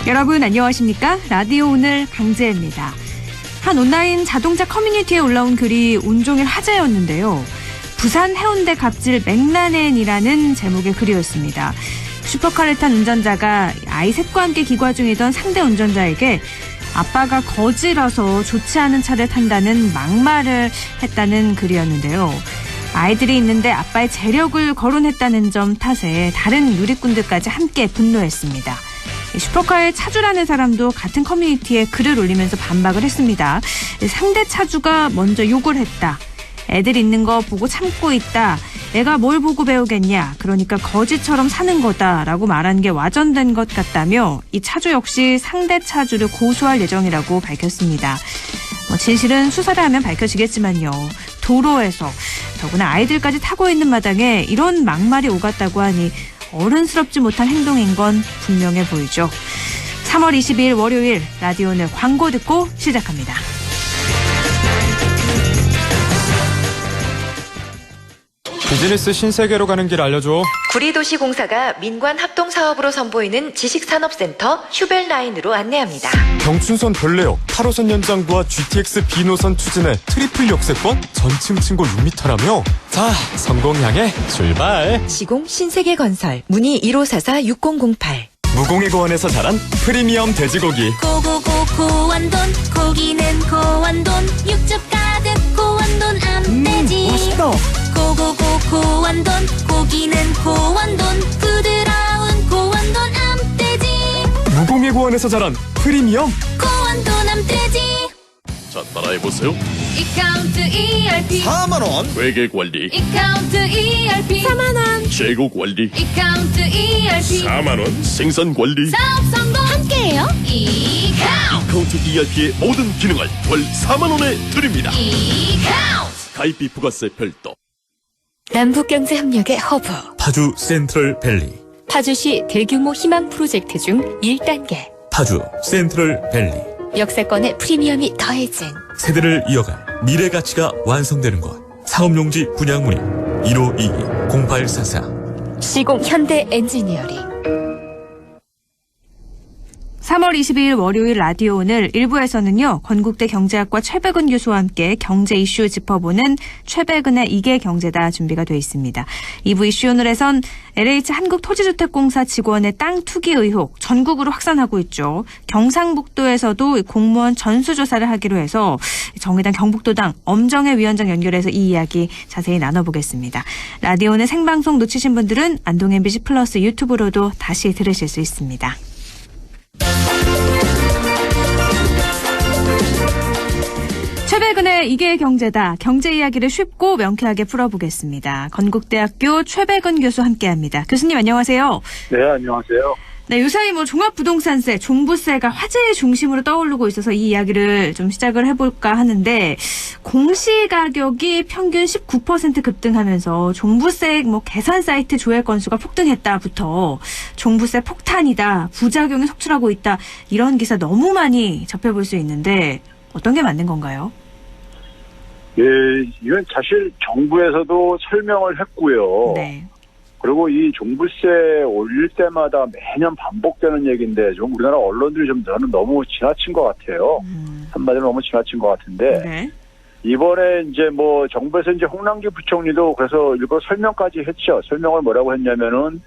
여러분 안녕하십니까? 라디오 오늘 강재입니다. 한 온라인 자동차 커뮤니티에 올라온 글이 온종일 화제였는데요. 부산 해운대 갑질 맥라렌이라는 제목의 글이었습니다. 슈퍼카를 탄 운전자가 아이 셋과 함께 기과 중이던 상대 운전자에게 아빠가 거지라서 좋지 않은 차를 탄다는 막말을 했다는 글이었는데요. 아이들이 있는데 아빠의 재력을 거론했다는 점 탓에 다른 누리꾼들까지 함께 분노했습니다. 슈퍼카의 차주라는 사람도 같은 커뮤니티에 글을 올리면서 반박을 했습니다. 상대 차주가 먼저 욕을 했다. 애들 있는 거 보고 참고 있다. 애가 뭘 보고 배우겠냐. 그러니까 거지처럼 사는 거다라고 말한 게 와전된 것 같다며 이 차주 역시 상대 차주를 고소할 예정이라고 밝혔습니다. 진실은 수사를 하면 밝혀지겠지만요. 도로에서 더구나 아이들까지 타고 있는 마당에 이런 막말이 오갔다고 하니 어른스럽지 못한 행동인 건 분명해 보이죠. 3월 22일 월요일 라디오는 광고 듣고 시작합니다. 비즈니스 신세계로 가는 길 알려줘. 구리도시공사가 민관 합동사업으로 선보이는 지식산업센터 휴벨라인으로 안내합니다. 경춘선 별내역 8호선 연장부와 GTX B노선 추진해 트리플 역세권 전층 층고 6m라며. 자, 성공 향해 출발. 시공 신세계건설 문의 1544-6008. 무공해 고원에서 자란 프리미엄 돼지고기. 고고고 고원돈 고기는 고원돈 육즙 가득 고원돈 암돼지 맛있다. 고고고 고원돈 고기는 고원돈 부드러운 고원돈 암돼지 무공해 고원에서 자란 프리미엄 고원돈 암돼지. 자, 따라해보세요. 이카운트 ERP 4만원 회계관리, 이카운트 ERP 4만원 재고관리, 이카운트 ERP 4만원 생산관리. 사업 성공 함께해요. 이카운트 카운트 ERP의 모든 기능을 월 4만원에 드립니다. 이카운트 가입비 부가세 별도. 남북경제협력의 허브 파주 센트럴밸리, 파주시 대규모 희망 프로젝트 중 1단계 파주 센트럴밸리. 역세권의 프리미엄이 더해진 세대를 이어갈 미래 가치가 완성되는 곳. 상업용지 분양 문의 1522-0844. 시공 현대 엔지니어링. 3월 22일 월요일 라디오 오늘 1부에서는요. 건국대 경제학과 최백은 교수와 함께 경제 이슈 짚어보는 최백은의 이게 경제다 준비가 돼 있습니다. 2부 이슈 오늘에선 LH 한국토지주택공사 직원의 땅 투기 의혹 전국으로 확산하고 있죠. 경상북도에서도 공무원 전수조사를 하기로 해서 정의당 경북도당 엄정혜 위원장 연결해서 이 이야기 자세히 나눠보겠습니다. 라디오는 생방송 놓치신 분들은 안동 MBC 플러스 유튜브로도 다시 들으실 수 있습니다. 최백은의 이게 경제다. 경제 이야기를 쉽고 명쾌하게 풀어보겠습니다. 건국대학교 최백은 교수 함께합니다. 교수님 안녕하세요. 네, 안녕하세요. 네, 요사이 종합부동산세, 종부세가 화제의 중심으로 떠오르고 있어서 이 이야기를 좀 시작을 해볼까 하는데 공시가격이 평균 19% 급등하면서 종부세 계산 사이트 조회 건수가 폭등했다부터 종부세 폭탄이다, 부작용이 속출하고 있다 이런 기사 너무 많이 접해볼 수 있는데 어떤 게 맞는 건가요? 예, 이건 사실 정부에서도 설명을 했고요. 네. 그리고 이 종부세 올릴 때마다 매년 반복되는 얘기인데 좀 우리나라 언론들이 좀 저는 너무 지나친 것 같아요. 한마디로 너무 지나친 것 같은데 네. 이번에 이제 정부에서 이제 홍남기 부총리도 그래서 일부러 설명까지 했죠. 설명을 뭐라고 했냐면은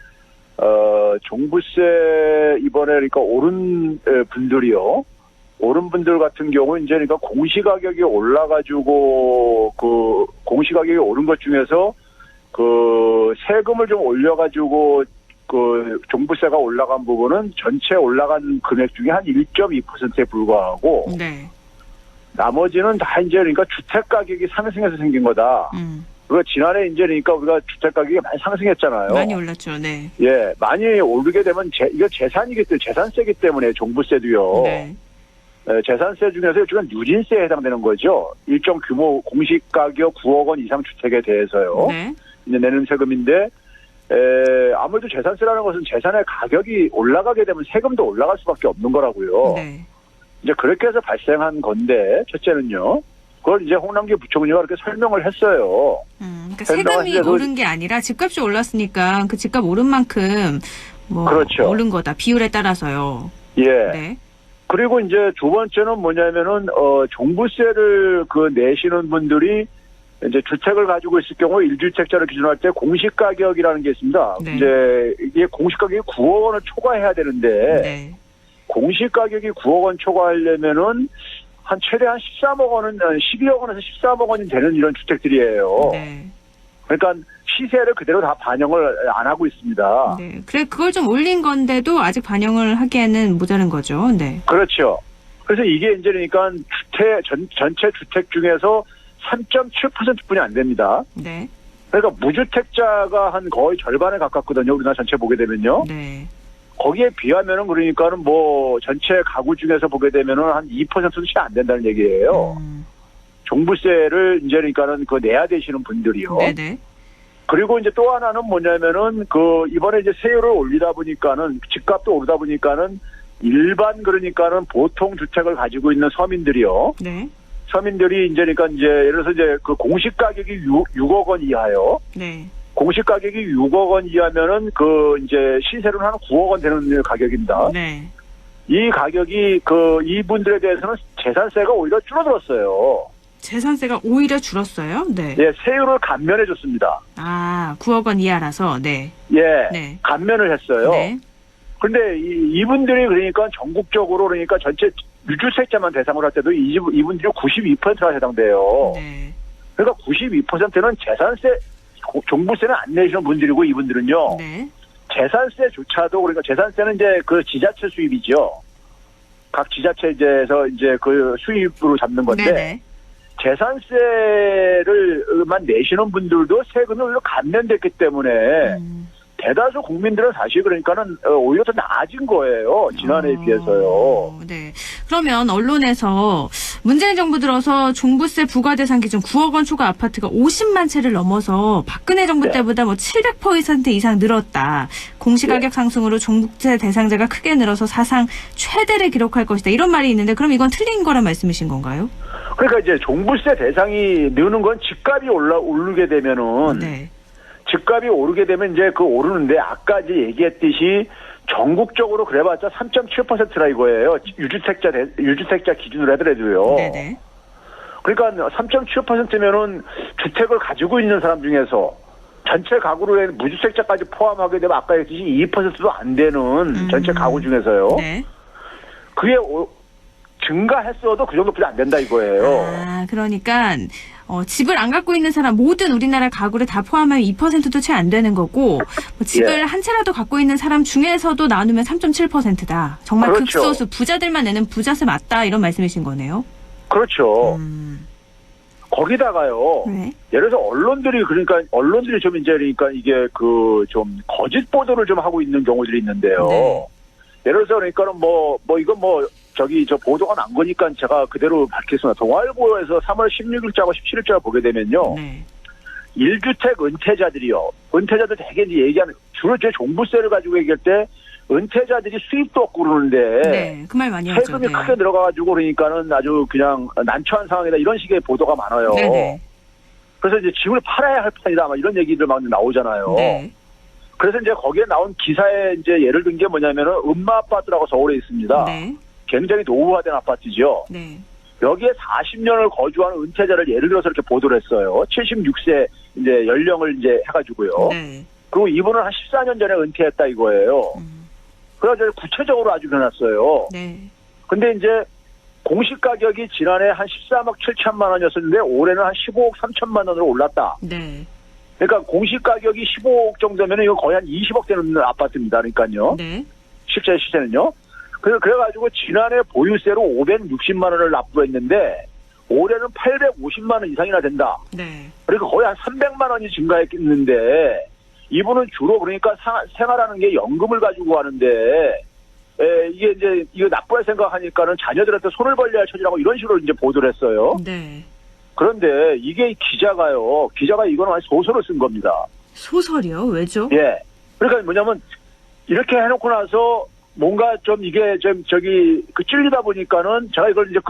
종부세 이번에 그러니까 오른 분들이요. 오른 분들 같은 경우 이제 그러니까 공시가격이 올라가지고 그 공시가격이 오른 것 중에서 그 세금을 좀 올려가지고 그 종부세가 올라간 부분은 전체 올라간 금액 중에 한 1.2%에 불과하고 네. 나머지는 다 이제 그러니까 주택 가격이 상승해서 생긴 거다. 우리가 지난해 이제 그러니까 우리가 주택 가격이 많이 상승했잖아요. 많이 올랐죠. 네. 예, 많이 오르게 되면 이거 재산이기 때문에 재산세기 때문에 종부세도요. 네. 재산세 중에서 이건 누진세에 해당되는 거죠. 일정 규모 공시가격 9억 원 이상 주택에 대해서요. 네. 이제 내는 세금인데 아무래도 재산세라는 것은 재산의 가격이 올라가게 되면 세금도 올라갈 수밖에 없는 거라고요. 네. 이제 그렇게 해서 발생한 건데 첫째는요. 그걸 이제 홍남기 부총리가 그렇게 설명을 했어요. 그러니까 세금이 오른 게 아니라 집값이 올랐으니까 그 집값 오른 만큼 그렇죠. 오른 거다. 비율에 따라서요. 예. 네. 그리고 이제 두 번째는 뭐냐면은, 종부세를 내시는 분들이 이제 주택을 가지고 있을 경우 1주택자를 기준으로 할 때 공시가격이라는 게 있습니다. 네. 이제 이게 공시가격이 9억 원을 초과해야 되는데, 네. 공시가격이 9억 원 초과하려면은 한 최대한 13억 원은, 12억 원에서 13억 원이 되는 이런 주택들이에요. 네. 그러니까 시세를 그대로 다 반영을 안 하고 있습니다. 네. 그래, 그걸 좀 올린 건데도 아직 반영을 하기에는 모자란 거죠. 네. 그렇죠. 그래서 이게 이제 그러니까 전체 주택 중에서 3.7%뿐이 안 됩니다. 네. 그러니까 무주택자가 한 거의 절반에 가깝거든요. 우리나라 전체 보게 되면요. 네. 거기에 비하면은 그러니까는 뭐 전체 가구 중에서 보게 되면은 한 2%도 채 안 된다는 얘기예요. 종부세를 이제 그러니까는 내야 되시는 분들이요. 네네. 그리고 이제 또 하나는 뭐냐면은 이번에 이제 세율을 올리다 보니까는 집값도 오르다 보니까는 일반 그러니까는 보통 주택을 가지고 있는 서민들이요. 네. 서민들이 이제 그러니까 이제 예를 들어서 이제 공시 가격이 6억 원 이하요. 네. 공시 가격이 6억 원 이하면은 이제 시세로는 한 9억 원 되는 가격입니다. 네. 이 가격이 이분들에 대해서는 재산세가 오히려 줄어들었어요. 재산세가 오히려 줄었어요? 네. 예, 세율을 감면해 줬습니다. 아, 9억 원 이하라서, 네. 예, 네. 감면을 했어요. 네. 근데 이분들이 그러니까 전국적으로 그러니까 전체 유주택자만 대상으로 할 때도 이분들이 92%가 해당돼요. 네. 그러니까 92%는 종부세는 안 내시는 분들이고 이분들은요. 네. 재산세조차도 그러니까 재산세는 이제 지자체 수입이죠. 각 지자체에서 이제 수입으로 잡는 건데 네네. 재산세를만 내시는 분들도 세금이 오히려 감면됐기 때문에 대다수 국민들은 사실 그러니까는 오히려 더 나아진 거예요. 지난해에 비해서요. 네. 그러면 언론에서 문재인 정부 들어서 종부세 부과 대상 기준 9억 원 초과 아파트가 50만 채를 넘어서 박근혜 정부 네. 때보다 700% 이상 늘었다. 공시가격 상승으로 종부세 대상자가 크게 늘어서 사상 최대를 기록할 것이다. 이런 말이 있는데 그럼 이건 틀린 거란 말씀이신 건가요? 그러니까 이제 종부세 대상이 느는 건 집값이 오르게 되면은 네. 집값이 오르게 되면 이제 오르는데 아까 이제 얘기했듯이 전국적으로 그래봤자 3.7%라 이거예요. 유주택자 기준으로 하더라도요. 네네. 그러니까 3.7%면은 주택을 가지고 있는 사람 중에서 전체 가구로 무주택자까지 포함하게 되면 아까 얘기했듯이 2%도 안 되는 전체 가구 중에서요. 네. 그게 증가했어도 그 정도뿐이 안 된다 이거예요. 아, 그러니까 집을 안 갖고 있는 사람 모든 우리나라 가구를 다 포함하면 2%도 채 안 되는 거고 집을 예. 한 채라도 갖고 있는 사람 중에서도 나누면 3.7%다. 정말 그렇죠. 극소수 부자들만 내는 부자세 맞다 이런 말씀이신 거네요. 그렇죠. 거기다가요. 네. 예를 들어서 언론들이 좀 이제 그러니까 이게 좀 거짓 보도를 좀 하고 있는 경우들이 있는데요. 네. 예를 들어서 그러니까는 저 보도가 난 거니까 제가 그대로 밝히겠습니다. 동아일보에서 3월 16일자와 17일자 보게 되면요. 네. 1주택 은퇴자들이요. 은퇴자들 되게 이제 얘기하는, 주로 제 종부세를 가지고 얘기할 때 은퇴자들이 수입도 없고 그러는데. 네. 그 말 많이 하죠. 세금이 네. 크게 들어가가지고 그러니까는 아주 그냥 난처한 상황이다. 이런 식의 보도가 많아요. 네네. 그래서 이제 집을 팔아야 할 판이다. 이런 얘기들 막 나오잖아요. 네. 그래서 이제 거기에 나온 기사에 이제 예를 든 게 뭐냐면은 음마 아파트라고 서울에 있습니다. 네. 굉장히 노후화된 아파트죠. 네. 여기에 40년을 거주하는 은퇴자를 예를 들어서 이렇게 보도를 했어요. 76세 이제 연령을 이제 해가지고요. 네. 그리고 이분은 한 14년 전에 은퇴했다 이거예요. 그래서 구체적으로 아주 해놨어요. 네. 근데 이제 공시 가격이 지난해 한 13억 7천만 원이었었는데 올해는 한 15억 3천만 원으로 올랐다. 네. 그러니까 공시 가격이 15억 정도면 이거 거의 한 20억 되는 아파트입니다. 그러니까요. 네. 실제 시세는요. 그래가지고 지난해 보유세로 560만 원을 납부했는데 올해는 850만 원 이상이나 된다. 네. 그러니까 거의 한 300만 원이 증가했는데 이분은 주로 그러니까 생활하는 게 연금을 가지고 하는데 이게 이제 이거 나쁘게 생각하니까는 자녀들한테 손을 벌려야 할 처지라고 이런 식으로 이제 보도를 했어요. 네. 그런데 이게 기자가 이거는 아주 소설을 쓴 겁니다. 소설이요? 왜죠? 예. 그러니까 뭐냐면 이렇게 해놓고 나서 뭔가 좀 이게 좀 찔리다 보니까는 제가 이걸 이제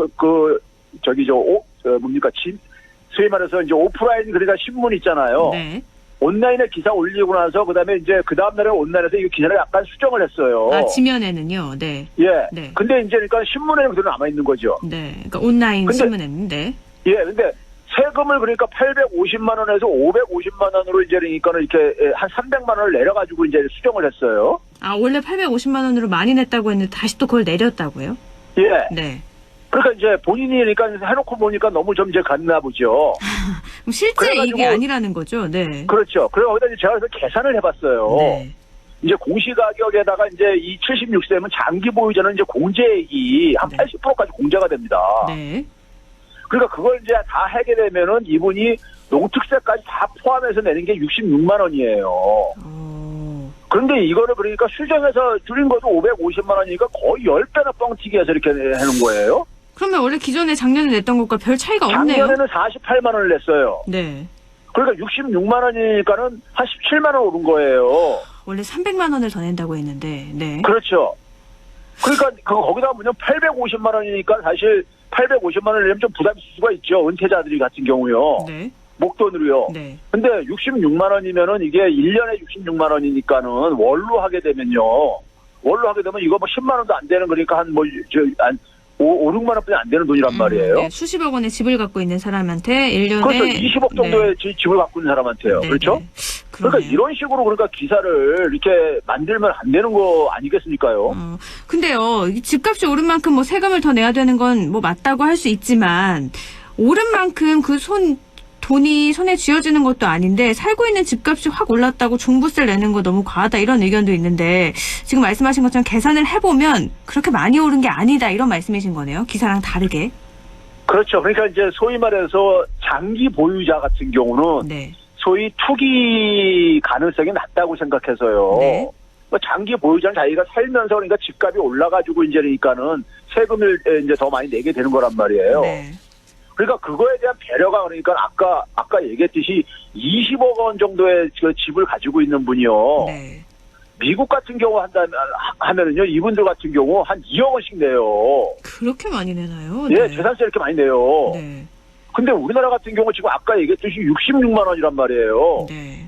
소위 말해서 이제 오프라인 그러니까 신문 있잖아요. 네. 온라인에 기사 올리고 나서 그다음에 이제 그 다음 날에 온라인에서 이 기사를 약간 수정을 했어요. 아, 지면에는요. 네. 예. 네. 근데 이제 그러니까 신문에는 그대로 남아 있는 거죠. 네. 그러니까 온라인 근데- 신문에는 네. 예. 근데 세금을 그러니까 850만 원에서 550만 원으로 이제 그러니까는 이렇게 한 300만 원을 내려가지고 이제 수정을 했어요. 아, 원래 850만 원으로 많이 냈다고 했는데 다시 또 그걸 내렸다고요? 예. 네. 그러니까 이제 본인이 그러니까 해놓고 보니까 너무 좀 이제 갔나 보죠. 그럼 실제 그래가지고- 이익이 아니라는 거죠. 네. 그렇죠. 그래서 거기다 이제 제가 그래서 계산을 해봤어요. 네. 이제 공시가격에다가 이제 이 76세면 장기 보유자는 이제 공제액이 한 네. 80%까지 공제가 됩니다. 네. 그러니까 그걸 이제 다 하게 되면은 이분이 농특세까지 다 포함해서 내는 게 66만 원이에요. 그런데 이거를 그러니까 수정해서 줄인 것도 550만 원이니까 거의 10배나 뻥튀기 해서 이렇게 해놓은 거예요. 그러면 원래 기존에 작년에 냈던 것과 별 차이가 없네요. 작년에는 48만 원을 냈어요. 네. 그러니까 66만 원이니까는 한 17만 원 오른 거예요. 원래 300만 원을 더 낸다고 했는데. 네. 그렇죠. 그러니까 거기다 보면 850만 원이니까 사실 850만 원을 내면 좀 부담이 있을 수가 있죠. 은퇴자들이 같은 경우요. 네. 목돈으로요. 네. 근데 66만 원이면은 이게 1년에 66만 원이니까는 월로 하게 되면요. 월로 하게 되면 이거 뭐 10만 원도 안 되는 거니까 한 5, 6만 원뿐이 안 되는 돈이란 말이에요. 네. 수십억 원의 집을 갖고 있는 사람한테 1년에 그렇죠. 20억 정도의 집을 갖고 있는 사람한테요. 네, 그렇죠? 네. 그러니까 그러네요. 이런 식으로 그러니까 기사를 이렇게 만들면 안 되는 거 아니겠습니까요? 근데요, 이 집값이 오른 만큼 뭐 세금을 더 내야 되는 건 뭐 맞다고 할 수 있지만, 오른 만큼 돈이 손에 쥐어지는 것도 아닌데, 살고 있는 집값이 확 올랐다고 종부세를 내는 거 너무 과하다, 이런 의견도 있는데, 지금 말씀하신 것처럼 계산을 해보면, 그렇게 많이 오른 게 아니다, 이런 말씀이신 거네요. 기사랑 다르게. 그렇죠. 그러니까 이제 소위 말해서 장기 보유자 같은 경우는 네. 소위 투기 가능성이 낮다고 생각해서요. 네. 장기 보유자는 자기가 살면서 그러니까 집값이 올라가지고 이제 그러니까는 세금을 이제 더 많이 내게 되는 거란 말이에요. 네. 그러니까 그거에 대한 배려가 그러니까 아까 얘기했듯이 20억 원 정도의 그 집을 가지고 있는 분이요. 네. 미국 같은 경우 하면은요, 이분들 같은 경우 한 2억 원씩 내요. 그렇게 많이 내나요? 예, 재산세 이렇게 많이 내요. 네. 근데 우리나라 같은 경우 지금 아까 얘기했듯이 66만 원이란 말이에요. 네.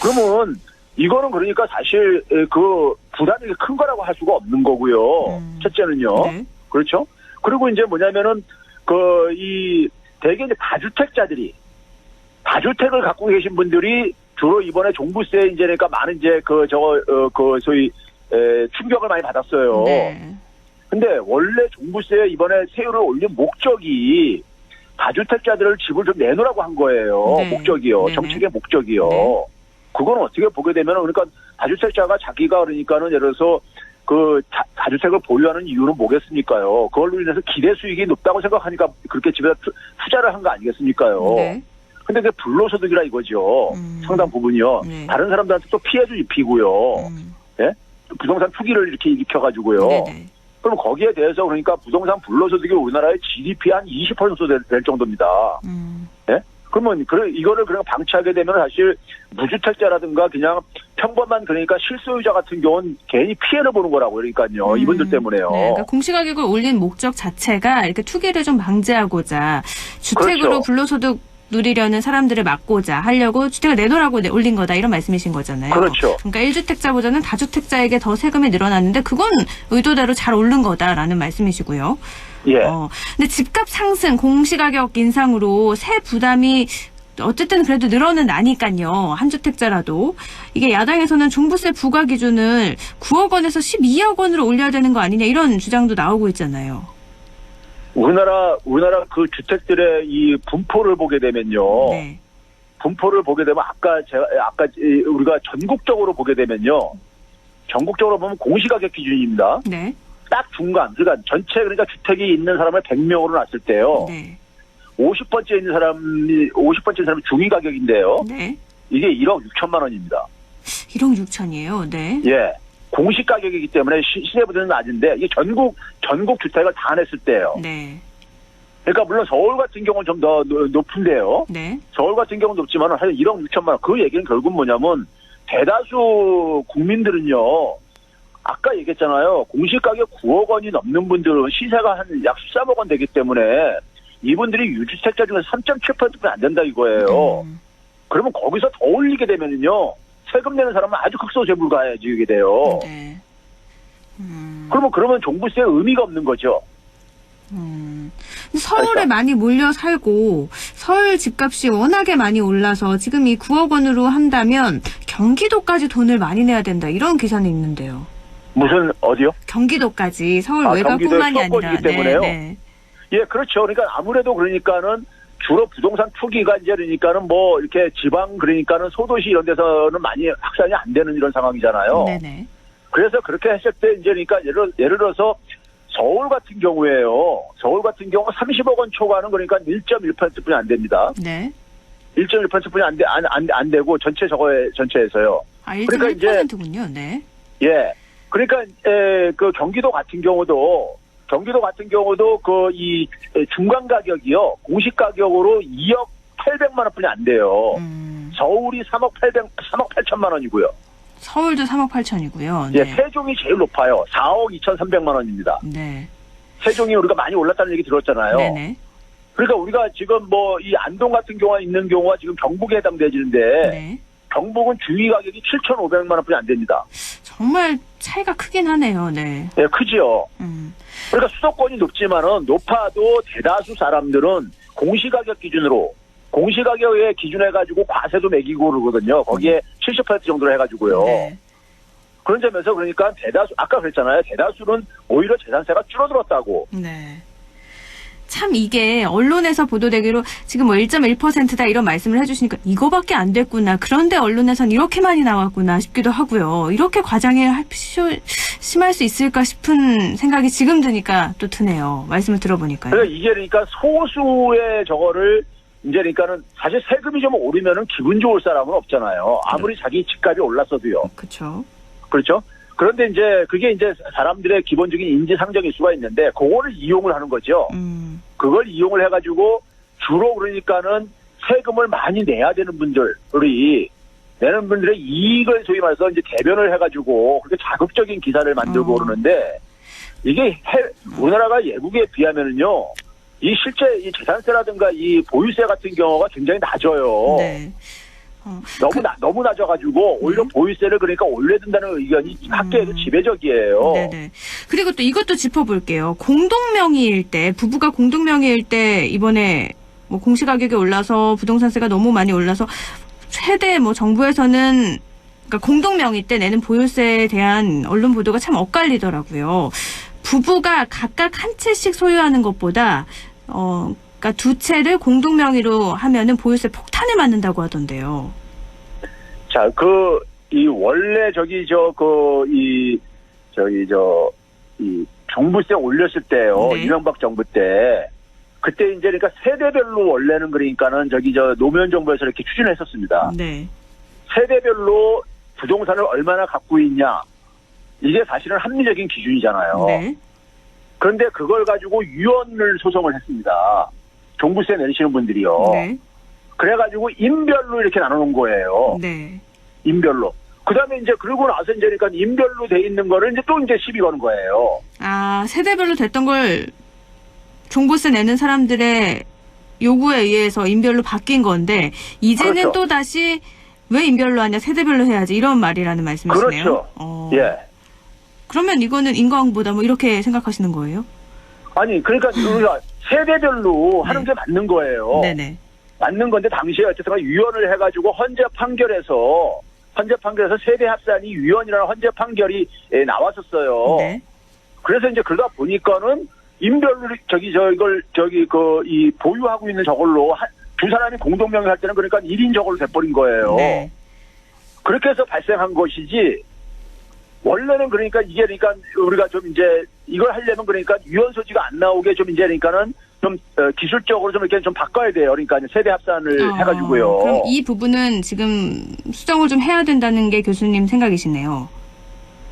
그러면 이거는 그러니까 사실 그 부담이 큰 거라고 할 수가 없는 거고요. 첫째는요. 네. 그렇죠? 그리고 이제 뭐냐면은 대개 이제 다주택자들이 다주택을 갖고 계신 분들이 주로 이번에 종부세 이제 그러니까 많은 이제 소위 충격을 많이 받았어요. 네. 근데 원래 종부세 이번에 세율을 올린 목적이 다주택자들을 집을 좀 내놓으라고 한 거예요. 네. 목적이요. 네네. 정책의 목적이요. 네. 그건 어떻게 보게 되면은 그러니까 다주택자가 자기가 그러니까는 예를 들어서 그 다주택을 보유하는 이유는 뭐겠습니까요? 그걸로 인해서 기대 수익이 높다고 생각하니까 그렇게 집에다 투자를 한 거 아니겠습니까요? 네. 근데 그게 불로소득이라 이거죠. 상당 부분이요. 네. 다른 사람들한테 또 피해도 입히고요. 예? 부동산 투기를 이렇게 일으켜가지고요. 네네. 그럼 거기에 대해서 그러니까 부동산 불로소득이 우리나라의 GDP 한 20% 될 정도입니다. 예? 그러면 이거를 그냥 방치하게 되면 사실 무주택자라든가 그냥 평범한 그러니까 실소유자 같은 경우는 괜히 피해를 보는 거라고 그러니까요. 이분들 때문에요. 네, 그러니까 공시가격을 올린 목적 자체가 이렇게 투기를 좀 방지하고자 주택으로 그렇죠. 불로소득 누리려는 사람들을 막고자 하려고 주택을 내놓으라고 올린 거다 이런 말씀이신 거잖아요. 그렇죠. 그러니까 1주택자보다는 다주택자에게 더 세금이 늘어났는데 그건 의도대로 잘 오른 거다라는 말씀이시고요. 예. 근데 집값 상승, 공시가격 인상으로 세 부담이 어쨌든 그래도 늘어나니까요. 한 주택자라도. 이게 야당에서는 종부세 부과 기준을 9억 원에서 12억 원으로 올려야 되는 거 아니냐 이런 주장도 나오고 있잖아요. 우리나라 그 주택들의 이 분포를 보게 되면요. 네. 분포를 보게 되면 아까 우리가 전국적으로 보게 되면요. 전국적으로 보면 공시가격 기준입니다. 네. 딱 중간, 그러니까 전체 그러니까 주택이 있는 사람을 100명으로 놨을 때요. 네. 50번째 있는 사람이 중위 가격인데요. 네. 이게 1억 6천만 원입니다. 1억 6천이에요. 네. 예. 공시 가격이기 때문에 시세보다는 낮은데 이게 전국 주택을 다 냈을 때요. 네. 그러니까 물론 서울 같은 경우는 좀 더 높은데요. 네. 서울 같은 경우는 높지만 한 1억 6천만 원. 그 얘기는 결국 뭐냐면 대다수 국민들은요. 아까 얘기했잖아요. 공시가격 9억 원이 넘는 분들은 시세가 한 약 13억 원 되기 때문에 이분들이 유주택자 중에 3.7%는 안 된다 이거예요. 그러면 거기서 더 올리게 되면은요, 세금 내는 사람은 아주 극소재불가해지게 돼요. 네. 그러면 종부세의 의미가 없는 거죠. 서울에 그러니까. 많이 몰려 살고 서울 집값이 워낙에 많이 올라서 지금 이 9억 원으로 한다면 경기도까지 돈을 많이 내야 된다. 이런 계산이 있는데요. 무슨 어디요? 경기도까지 서울 아, 외곽뿐만이 경기도의 아니라. 수도권이기 때문에요? 네. 예, 그렇죠. 그러니까 아무래도 그러니까는 주로 부동산 투기가 이제 그러니까는 뭐 이렇게 지방 그러니까는 소도시 이런 데서는 많이 확산이 안 되는 이런 상황이잖아요. 네네. 그래서 그렇게 했을 때 이제 그러니까 예를 들어서 서울 같은 경우에요. 서울 같은 경우 30억 원 초과는 그러니까 1.1%뿐이 안 됩니다. 네. 1.1%뿐이 안 되고 전체에서요. 아, 그러니까 이제 1.1%군요. 네. 예. 그러니까 그 경기도 같은 경우도 그 이 중간 가격이요. 공시 가격으로 2억 800만 원뿐이 안 돼요. 서울이 3억 8천만 원이고요. 서울도 3억 8천이고요. 예, 네. 세종이 제일 높아요. 4억 2,300만 원입니다. 네. 세종이 우리가 많이 올랐다는 얘기 들었잖아요. 네네. 그러니까 우리가 지금 뭐 이 안동 같은 경우가 있는 경우가 지금 경북에 해당되지는데 네. 경북은 주위 가격이 7,500만 원뿐이 안 됩니다. 정말 차이가 크긴 하네요. 네. 예, 크지요. 그러니까 수도권이 높아도 대다수 사람들은 공시가격 기준으로 공시가격에 기준해가지고 과세도 매기고 그러거든요. 거기에 70% 정도로 해가지고요. 네. 그런 점에서 그러니까 아까 그랬잖아요. 대다수는 오히려 재산세가 줄어들었다고. 네. 참 이게 언론에서 보도되기로 지금 뭐 1.1%다 이런 말씀을 해주시니까 이거밖에 안 됐구나. 그런데 언론에선 이렇게 많이 나왔구나 싶기도 하고요. 이렇게 과장이 심할 수 있을까 싶은 생각이 지금 드니까 또 드네요. 말씀을 들어보니까요. 그러니까 이게 그러니까 소수의 저거를 이제 그러니까는 사실 세금이 좀 오르면은 기분 좋을 사람은 없잖아요. 아무리 자기 집값이 올랐어도요. 그렇죠. 그렇죠? 그런데 이제 그게 이제 사람들의 기본적인 인지상정일 수가 있는데 그거를 이용을 하는 거죠. 그걸 이용을 해가지고 주로 그러니까는 세금을 많이 내야 되는 분들이 내는 분들의 이익을 소위 말해서 이제 대변을 해가지고 그렇게 자극적인 기사를 만들고 그러는데 이게 우리나라가 외국에 비하면은요. 이 실제 이 재산세라든가 이 보유세 같은 경우가 굉장히 낮아요. 네. 너무 낮아가지고 오히려 보유세를 그러니까 올려야 된다는 의견이 학계에도 지배적이에요. 네네. 그리고 또 이것도 짚어볼게요. 공동명의일 때, 부부가 공동명의일 때 이번에 뭐 공시가격이 올라서 부동산세가 너무 많이 올라서 최대 뭐 정부에서는 그러니까 공동명의 때 내는 보유세에 대한 언론 보도가 참 엇갈리더라고요. 부부가 각각 한 채씩 소유하는 것보다 그러니까 두 채를 공동명의로 하면은 보유세 폭탄을 맞는다고 하던데요. 자, 이 원래 이 종부세 올렸을 때요. 네. 이명박 정부 때 그때 이제 그러니까 세대별로 원래는 그러니까는 노무현 정부에서 이렇게 추진을 했었습니다. 네. 세대별로 부동산을 얼마나 갖고 있냐. 이게 사실은 합리적인 기준이잖아요. 네. 그런데 그걸 가지고 유언을 소송을 했습니다. 종부세 내시는 분들이요. 네. 그래가지고 인별로 이렇게 나눠놓은 거예요. 네. 인별로. 그 다음에 이제 그러고 나서 이제 그러니까 인별로 돼 있는 거를 이제 또 이제 시비 거는 거예요. 아, 세대별로 됐던 걸 종부세 내는 사람들의 요구에 의해서 인별로 바뀐 건데 이제는 그렇죠. 또 다시 왜 인별로 하냐 세대별로 해야지 이런 말이라는 말씀이시네요. 그렇죠. 예. 그러면 이거는 인과응보다 뭐 이렇게 생각하시는 거예요? 아니 그러니까 우리가 세대별로 하는 게 맞는 거예요. 네네. 맞는 건데 당시에 어쨌든 유언을 해가지고 헌재 판결에서 세대 합산이 유언이라는 헌재 판결이 나왔었어요. 네. 그래서 이제 그러다 보니까는 인별로 이 보유하고 있는 저걸로 두 사람이 공동명의 할 때는 그러니까 1인 저걸로 돼버린 거예요. 네. 그렇게 해서 발생한 것이지 원래는 그러니까 이게 그러니까 우리가 좀 이제 이걸 하려면 그러니까 유언 소지가 안 나오게 좀 이제 그러니까는 좀 기술적으로 좀 이렇게 좀 바꿔야 돼요. 그러니까 세대 합산을 해가지고요. 그럼 이 부분은 지금 수정을 좀 해야 된다는 게 교수님 생각이시네요.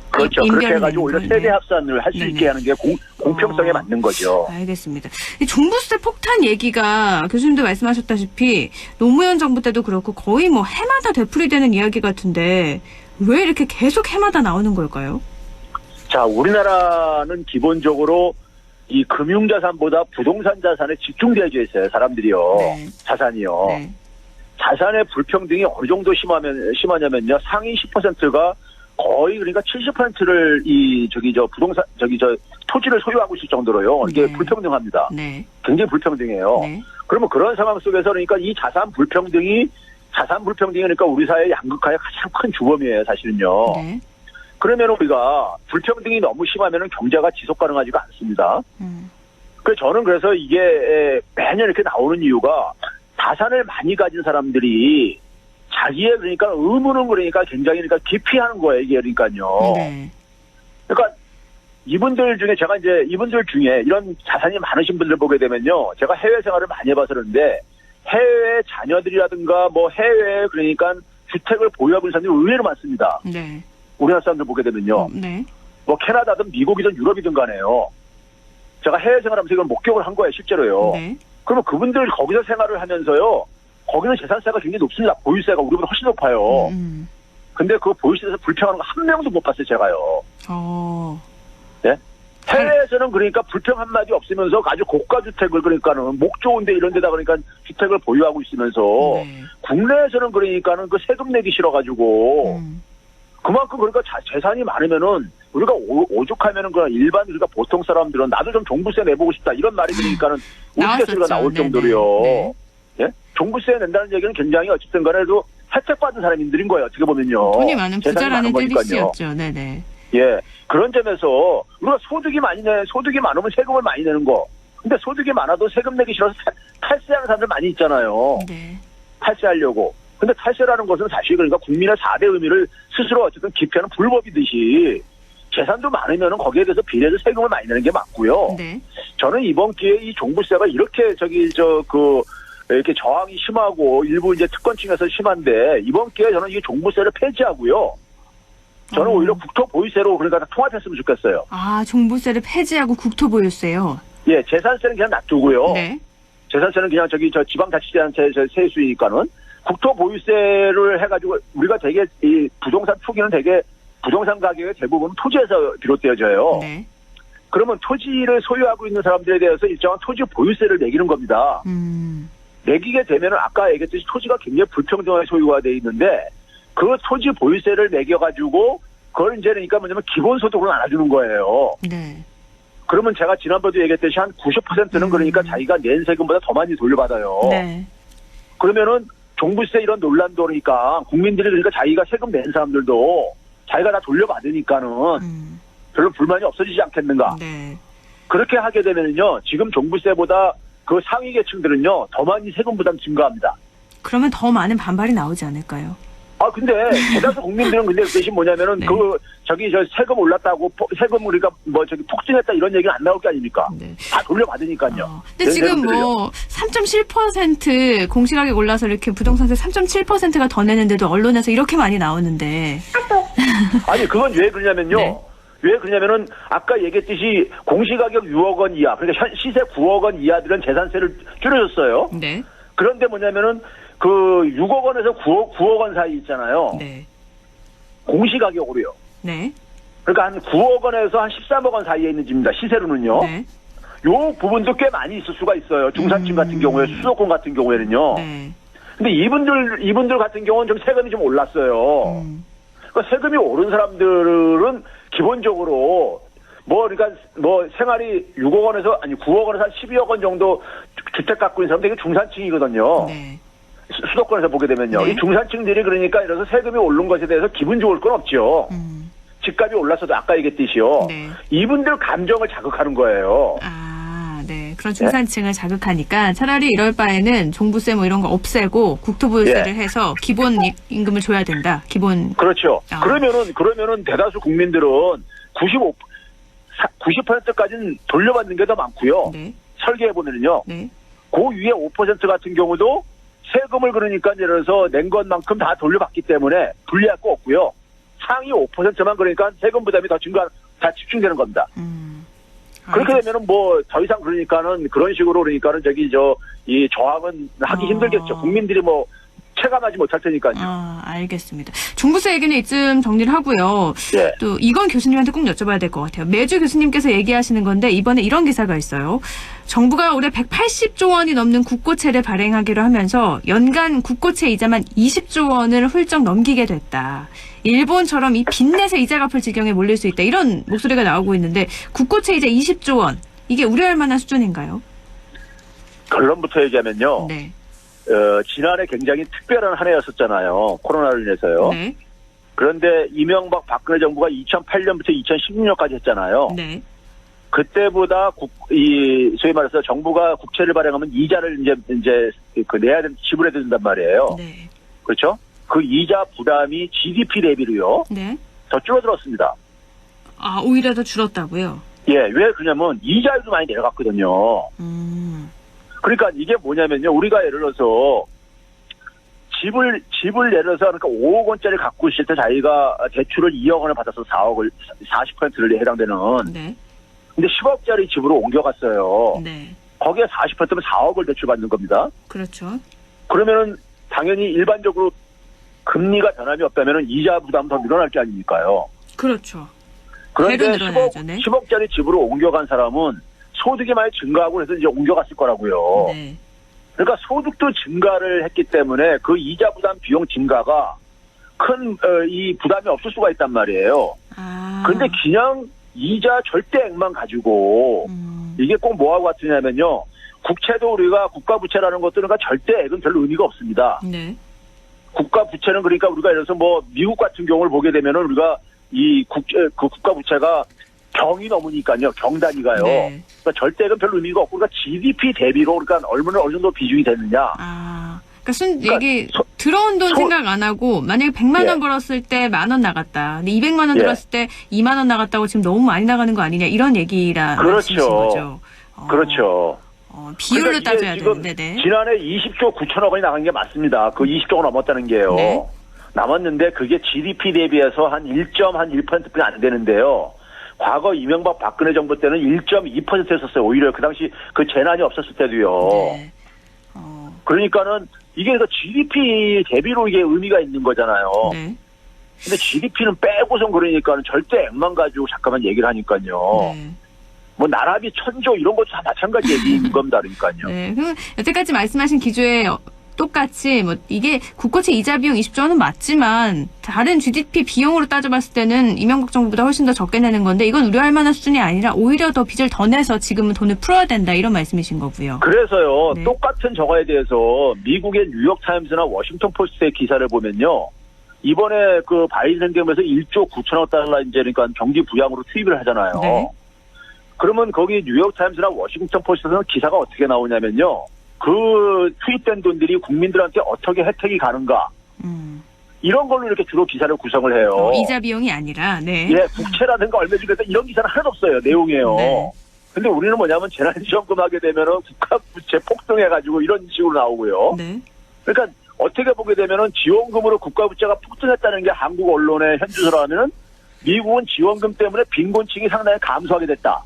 그렇죠. 그렇게 해가지고 오히려 세대 합산을 할 수 네네. 있게 하는 게 공평성에 맞는 거죠. 알겠습니다. 이 종부세 폭탄 얘기가 교수님도 말씀하셨다시피 노무현 정부 때도 그렇고 거의 뭐 해마다 되풀이되는 이야기 같은데 왜 이렇게 계속 해마다 나오는 걸까요? 자, 우리나라는 기본적으로 이 금융자산보다 부동산 자산에 집중되어 있어요. 사람들이요. 네. 자산이요. 네. 자산의 불평등이 어느 정도 심하냐면요. 상위 10%가 거의 그러니까 70%를 토지를 소유하고 있을 정도로요. 이게 네. 불평등합니다. 네. 굉장히 불평등해요. 네. 그러면 그런 상황 속에서 그러니까 이 자산 불평등이 그러니까 우리 사회의 양극화의 가장 큰 주범이에요, 사실은요. 네. 그러면 우리가 불평등이 너무 심하면 경제가 지속 가능하지가 않습니다. 그래서 이게 매년 이렇게 나오는 이유가 자산을 많이 가진 사람들이 자기의 그러니까 의무는 그러니까 굉장히 그러니까 기피하는 거예요, 이게 그러니까요. 네. 그러니까 이분들 중에 이런 자산이 많으신 분들 보게 되면요. 제가 해외 생활을 많이 해봐서 그런데 해외 자녀들이라든가 뭐 해외에 그러니까 주택을 보유하고 있는 사람들이 의외로 많습니다. 네. 우리나라 사람들 보게 되면요. 네. 뭐 캐나다든 미국이든 유럽이든 간에요. 제가 해외 생활하면서 이걸 목격을 한 거예요, 실제로요. 네. 그러면 그분들 거기서 생활을 하면서요. 거기는 재산세가 굉장히 높습니다. 보유세가 우리보다 훨씬 높아요. 근데 그 보유세에서 불평하는 거 한 명도 못 봤어요, 제가요. 네? 해외에서는 그러니까 불평 한마디 없으면서 아주 고가 주택을 그러니까는 목 좋은데 이런 데다 그러니까 주택을 보유하고 있으면서 네. 국내에서는 그러니까는 그 세금 내기 싫어가지고 그만큼 그러니까 재산이 많으면은 우리가 오죽하면은 그 일반 그러니까 보통 사람들은 나도 좀 종부세 내보고 싶다 이런 말이 그러니까는 우스갯소리가 나올 네네. 정도로요. 네. 예? 종부세 낸다는 얘기는 굉장히 어쨌든 간에도 혜택 받은 사람들인 거예요. 어떻게 보면요. 돈이 많은 재산이 부자라는 많은 거니까요. 뜻이었죠. 네네. 예. 그런 점에서 우리가 소득이 많으면 세금을 많이 내는 거. 근데 소득이 많아도 세금 내기 싫어서 탈세하는 사람들 많이 있잖아요. 네. 탈세하려고. 근데 탈세라는 것은 사실 그러니까 국민의 4대 의미를 스스로 어쨌든 기피하는 불법이듯이 재산도 많으면은 거기에 대해서 비례해서 세금을 많이 내는 게 맞고요. 네. 저는 이번 기회에 이 종부세가 이렇게 이렇게 저항이 심하고 일부 이제 특권층에서 심한데 이번 기회에 저는 이 종부세를 폐지하고요. 저는 오히려 국토보유세로 그러니까 통합했으면 좋겠어요. 아, 종부세를 폐지하고 국토보유세요. 예, 재산세는 그냥 놔두고요. 네. 재산세는 그냥 지방자치제한테 세수이니까는 국토보유세를 해가지고 우리가 되게 이 부동산 투기는 되게 부동산 가격의 대부분 토지에서 비롯되어져요. 네. 그러면 토지를 소유하고 있는 사람들에 대해서 일정한 토지 보유세를 매기는 겁니다. 매기게 되면은 아까 얘기했듯이 토지가 굉장히 불평등하게 소유가 돼 있는데 그 토지 보유세를 매겨가지고 그걸 이제 그러니까 뭐냐면 기본소득으로 나눠주는 거예요. 네. 그러면 제가 지난번에도 얘기했듯이 한 90%는 그러니까 자기가 낸 세금보다 더 많이 돌려받아요. 네. 그러면은 종부세 이런 논란도 그러니까 국민들이 그러니까 자기가 세금 낸 사람들도 자기가 다 돌려받으니까는 별로 불만이 없어지지 않겠는가. 네. 그렇게 하게 되면요 지금 종부세보다 그 상위 계층들은요 더 많이 세금 부담 증가합니다. 그러면 더 많은 반발이 나오지 않을까요? 아 근데 대다수 국민들은 근데 그 대신 뭐냐면은 네. 저 세금 올랐다고 세금 우리가 폭증했다 이런 얘기는 안 나올 게 아닙니까? 네. 다 돌려받으니까요. 근데 지금 뭐 3.7% 공시가격 올라서 이렇게 부동산세 3.7%가 더 내는데도 언론에서 이렇게 많이 나오는데. 아니 그건 왜 그러냐면요. 네. 왜 그러냐면은 아까 얘기했듯이 공시가격 6억 원 이하 그러니까 시세 9억 원 이하들은 재산세를 줄여줬어요. 네. 그런데 뭐냐면은 그 6억 원에서 9억 원 사이 있잖아요. 네. 공시가격으로요. 네. 그러니까 한 9억 원에서 한 13억 원 사이에 있는 집입니다. 시세로는요. 네. 요 부분도 꽤 많이 있을 수가 있어요. 중산층 같은 경우에 수도권 같은 경우에는요. 네. 근데 이분들 같은 경우는 좀 세금이 좀 올랐어요. 그러니까 세금이 오른 사람들은 기본적으로 그러니까 생활이 6억 원에서 9억 원에서 한 12억 원 정도 주택 갖고 있는 사람들이 중산층이거든요. 네. 수도권에서 보게 되면요. 네. 이 중산층들이 그러니까 이래서 세금이 오른 것에 대해서 기분 좋을 건 없죠. 집값이 올랐어도 아까 얘기했듯이요. 네. 이분들 감정을 자극하는 거예요. 아, 네. 그런 중산층을 자극하니까 차라리 이럴 바에는 종부세 뭐 이런 거 없애고 국토보유세를 해서 기본 임금을 줘야 된다. 기본. 그렇죠. 아. 그러면은 대다수 국민들은 90%까지는 돌려받는 게 더 많고요. 네. 설계해보면요. 네. 그 위에 5% 같은 경우도 세금을 그러니까 예를 들어서 낸 것만큼 다 돌려받기 때문에 불리할 거 없고요. 상위 5%만 그러니까 세금 부담이 다 집중되는 겁니다. 그렇게 되면은 더 이상 그러니까는 그런 식으로 그러니까는 이 저항은 하기 힘들겠죠. 국민들이 체감하지 못할 테니까요. 아, 알겠습니다. 종부세 얘기는 이쯤 정리를 하고요. 예. 또 이건 교수님한테 꼭 여쭤봐야 될 것 같아요. 매주 교수님께서 얘기하시는 건데 이번에 이런 기사가 있어요. 정부가 올해 180조 원이 넘는 국고채를 발행하기로 하면서 연간 국고채 이자만 20조 원을 훌쩍 넘기게 됐다. 일본처럼 이 빚내서 이자 갚을 지경에 몰릴 수 있다. 이런 목소리가 나오고 있는데 국고채 이자 20조 원. 이게 우려할 만한 수준인가요? 결론부터 얘기하면요. 네. 지난해 굉장히 특별한 한 해였었잖아요. 코로나로 인해서요. 네. 그런데 이명박 박근혜 정부가 2008년부터 2016년까지 했잖아요. 네. 그때보다 소위 말해서 정부가 국채를 발행하면 이자를 이제 내야 지불해야 된단 말이에요. 네. 그렇죠? 그 이자 부담이 GDP 대비로요. 네. 더 줄어들었습니다. 아, 오히려 더 줄었다고요? 예, 왜 그러냐면 이자율도 많이 내려갔거든요. 그러니까 이게 뭐냐면요. 우리가 예를 들어서 집을 예를 들어서 그러니까 5억 원짜리 갖고 있을 때 자기가 대출을 2억 원을 받아서 40%를 해당되는. 네. 근데 10억짜리 집으로 옮겨갔어요. 네. 거기에 40%면 4억을 대출받는 겁니다. 그렇죠. 그러면은 당연히 일반적으로 금리가 변함이 없다면은 이자 부담 더 늘어날 게 아닙니까요. 그렇죠. 그런데 배로 늘어나야죠, 네. 10억짜리 집으로 옮겨간 사람은 소득이 많이 증가하고 해서 이제 옮겨갔을 거라고요. 네. 그러니까 소득도 증가를 했기 때문에 그 이자 부담 비용 증가가 큰 이 부담이 없을 수가 있단 말이에요. 아. 그런데 그냥 이자 절대액만 가지고 이게 꼭 뭐하고 같으냐면요. 국채도 우리가 국가부채라는 것들은 그러니까 절대액은 별로 의미가 없습니다. 네. 국가부채는 그러니까 우리가 예를 들어서 뭐 미국 같은 경우를 보게 되면은 우리가 이 국가부채가 경이 넘으니까요. 경단위가요. 네. 그러니까 절대액은 별로 의미가 없고 그러니까 GDP 대비로 그러니까 어느 정도 비중이 되느냐. 아. 그러니까 이게 들어온 돈 생각 안 하고 만약에 100만 원 예. 벌었을 때 10,000원 나갔다. 근데 200만 원 예. 들었을 때 2만 원 나갔다고 지금 너무 많이 나가는 거 아니냐 이런 얘기라 말씀이신 거죠. 그렇죠. 비율로 그러니까 따져야 이게 지금 되는데. 네. 지난해 20조 9천억 원이 나간 게 맞습니다. 그 20조가 넘었다는 게요. 네. 남았는데 그게 GDP 대비해서 한 1.1%뿐이 안 되는데요. 과거 이명박 박근혜 정부 때는 1.2%였었어요. 오히려 그 당시 그 재난이 없었을 때도요. 네. 그러니까는 이게 그 GDP 대비로 이게 의미가 있는 거잖아요. 네. 근데 GDP는 빼고선 그러니까는 절대액만 가지고 잠깐만 얘기를 하니까요. 네. 뭐 나라비 1,000조 이런 것도 다 마찬가지 얘기인 겁니다. 그러니까요. 네. 그럼 여태까지 말씀하신 기조에 똑같이 뭐 이게 국고채 이자 비용 20조 원은 맞지만 다른 GDP 비용으로 따져봤을 때는 이명박 정부보다 훨씬 더 적게 내는 건데 이건 우려할 만한 수준이 아니라 오히려 더 빚을 더 내서 지금은 돈을 풀어야 된다 이런 말씀이신 거고요. 그래서요. 네. 똑같은 저거에 대해서 미국의 뉴욕타임스나 워싱턴 포스트의 기사를 보면요. 이번에 그 바이든 행정부에서 1조 9천억 달러 이제 그러니까 경기 부양으로 투입을 하잖아요. 네. 그러면 거기 뉴욕타임스나 워싱턴 포스트에서는 기사가 어떻게 나오냐면요. 그 투입된 돈들이 국민들한테 어떻게 혜택이 가는가. 이런 걸로 이렇게 주로 기사를 구성을 해요. 이자 비용이 아니라, 네. 예, 국채라든가 얼마 주겠다 이런 기사는 하나도 없어요. 내용이에요. 네. 근데 우리는 뭐냐면 재난지원금 하게 되면은 국가부채 폭등해가지고 이런 식으로 나오고요. 네. 그러니까 어떻게 보게 되면은 지원금으로 국가부채가 폭등했다는 게 한국 언론의 현주소라면은 미국은 지원금 때문에 빈곤층이 상당히 감소하게 됐다.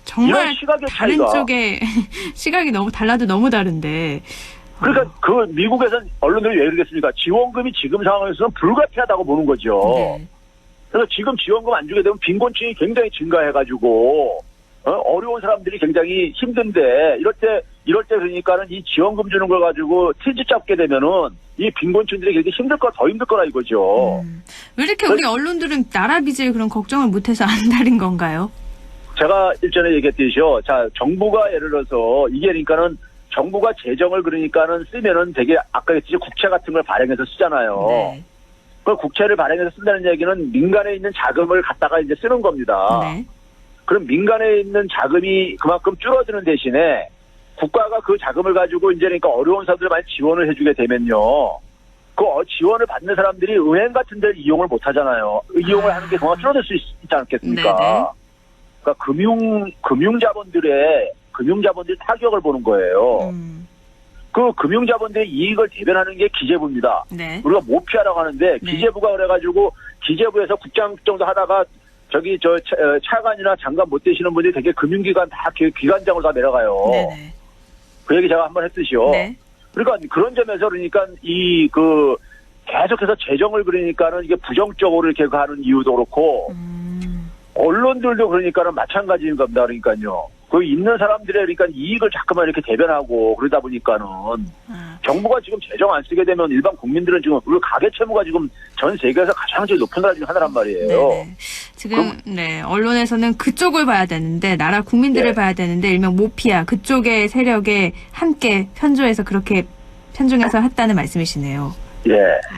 정말 이런 시각의 다른 차이가. 쪽에 시각이 너무 달라도 너무 다른데. 그러니까 그 미국에서는 언론들이 왜 그러겠습니까? 지원금이 지금 상황에서는 불가피하다고 보는 거죠. 네. 그래서 지금 지원금 안 주게 되면 빈곤층이 굉장히 증가해가지고 어려운 사람들이 굉장히 힘든데 이럴 때 그러니까는 이 지원금 주는 걸 가지고 트집 잡게 되면은 이 빈곤층들이 굉장히 더 힘들 거라 이거죠. 왜 이렇게 우리 언론들은 나라 빚을 그런 걱정을 못해서 안달인 건가요? 제가 일전에 얘기했듯이요. 자, 정부가 예를 들어서 이게 그러니까는 정부가 재정을 그러니까는 쓰면은 되게 아까 했듯이 국채 같은 걸 발행해서 쓰잖아요. 네. 그 국채를 발행해서 쓴다는 얘기는 민간에 있는 자금을 갖다가 이제 쓰는 겁니다. 네. 그럼 민간에 있는 자금이 그만큼 줄어드는 대신에 국가가 그 자금을 가지고 이제 그러니까 어려운 사람들 많이 지원을 해주게 되면요. 그 지원을 받는 사람들이 은행 같은 데를 이용을 못 하잖아요. 이용을 하는 게 그만큼 줄어들 수 있지 않겠습니까? 네네. 그러니까 금융자본들이 타격을 보는 거예요. 그 금융자본들의 이익을 대변하는 게 기재부입니다. 네. 우리가 모피아라고 하는데 네. 기재부가 그래가지고 기재부에서 국장 정도 하다가 저기 차관이나 장관 못 되시는 분들이 되게 금융기관 다 기관장을 다 내려가요. 네네. 그 얘기 제가 한번 했듯이요. 네. 그러니까 그런 점에서 그러니까 계속해서 재정을 그러니까는 이게 부정적으로 이렇게 가는 이유도 그렇고 언론들도 그러니까는 마찬가지인 겁니다. 그러니까요. 그 있는 사람들의 그러니까 이익을 자꾸만 이렇게 대변하고 그러다 보니까는 정부가 지금 재정 안 쓰게 되면 일반 국민들은 지금 우리 가계 채무가 지금 전 세계에서 가장 제일 높은 나라 중 하나란 말이에요. 네네. 지금 네 언론에서는 그쪽을 봐야 되는데 나라 국민들을 네. 봐야 되는데 일명 모피아 그쪽의 세력에 함께 편조해서 그렇게 편중해서 했다는 말씀이시네요. 예.